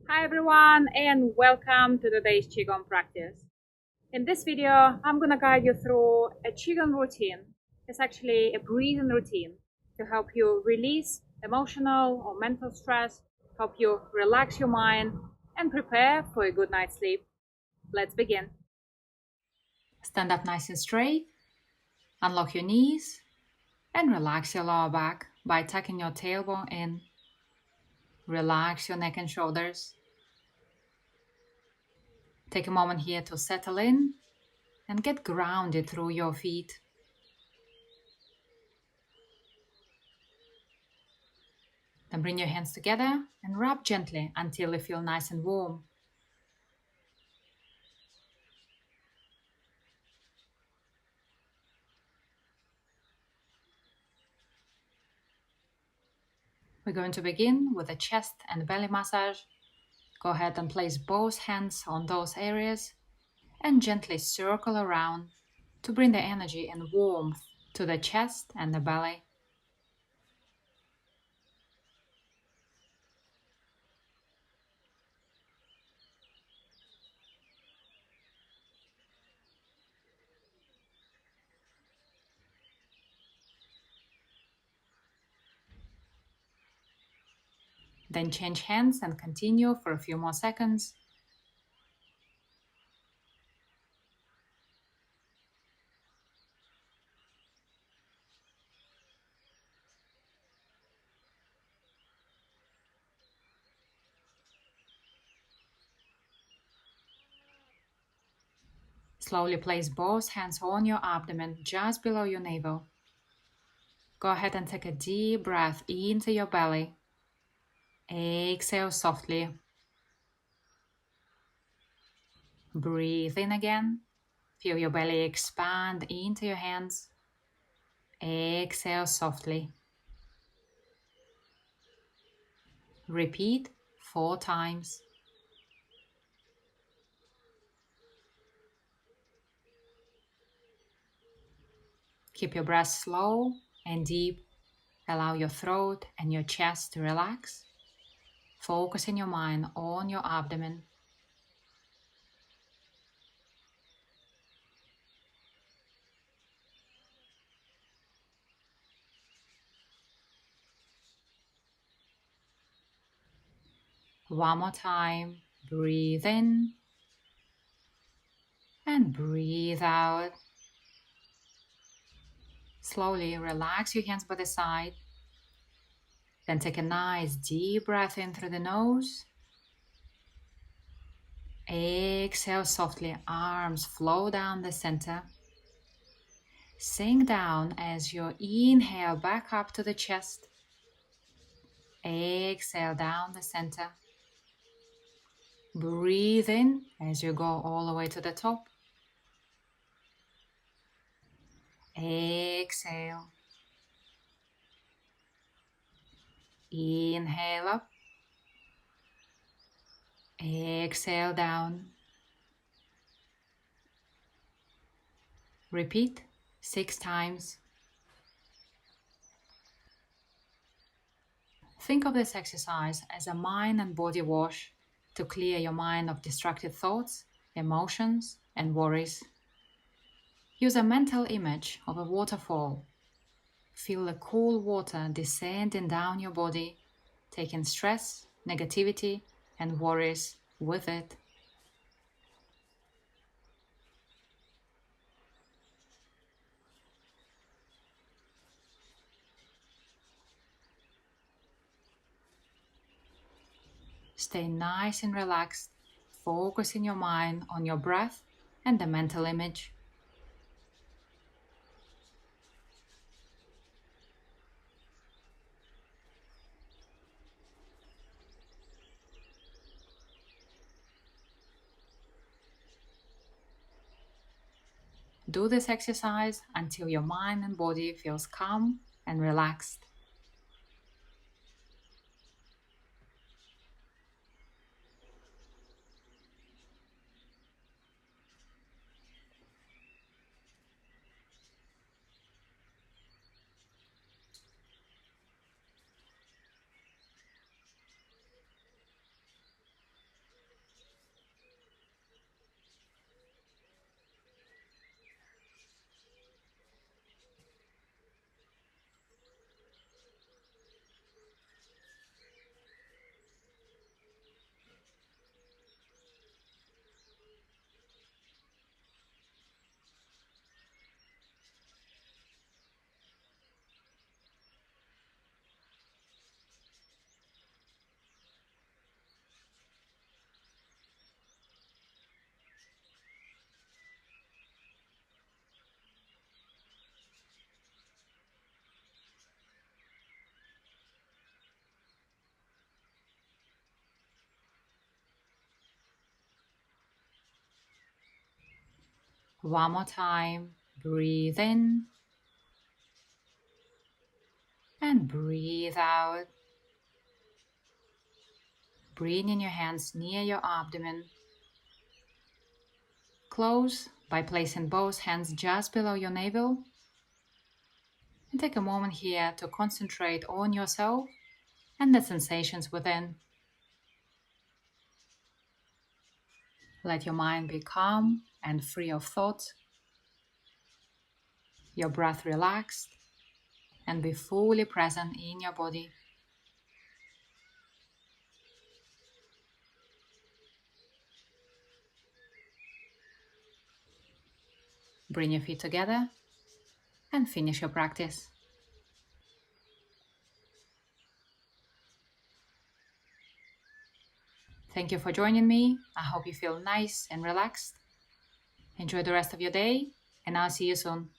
Hi everyone and welcome to today's Qigong practice. In this video, I'm gonna guide you through a Qigong routine. It's actually a breathing routine to help you release emotional or mental stress, help you relax your mind and prepare for a good night's sleep. Let's begin. Stand up nice and straight, unlock your knees and relax your lower back by tucking your tailbone in. Relax your neck and shoulders. Take a moment here to settle in and get grounded through your feet. Then bring your hands together and rub gently until you feel nice and warm. We're going to begin with a chest and belly massage. Go ahead and place both hands on those areas and gently circle around to bring the energy and warmth to the chest and the belly. Then change hands and continue for a few more seconds. Slowly place both hands on your abdomen just below your navel. Go ahead and take a deep breath into your belly. Exhale softly. Breathe in again. Feel your belly expand into your hands. Exhale softly. Repeat 4 times. Keep your breath slow and deep. Allow your throat and your chest to relax. Focusing your mind on your abdomen. One more time. Breathe in and breathe out. Slowly relax your hands by the side. Then take a nice deep breath in through the nose. Exhale softly, arms flow down the center. Sink down as you inhale back up to the chest. Exhale down the center. Breathe in as you go all the way to the top. Exhale. Inhale up. Exhale down. Repeat 6 times. Think of this exercise as a mind and body wash to clear your mind of distracted thoughts, emotions, and worries. Use a mental image of a waterfall. Feel the cool water descending down your body, taking stress, negativity, and worries with it. Stay nice and relaxed, focusing your mind on your breath and the mental image. Do this exercise until your mind and body feels calm and relaxed. One more time. Breathe in and breathe out. Bringing your hands near your abdomen. Close by placing both hands just below your navel. And take a moment here to concentrate on yourself and the sensations within. Let your mind be calm and free of thoughts. Your breath relaxed, and be fully present in your body. Bring your feet together and finish your practice. Thank you for joining me. I hope you feel nice and relaxed. Enjoy the rest of your day, and I'll see you soon.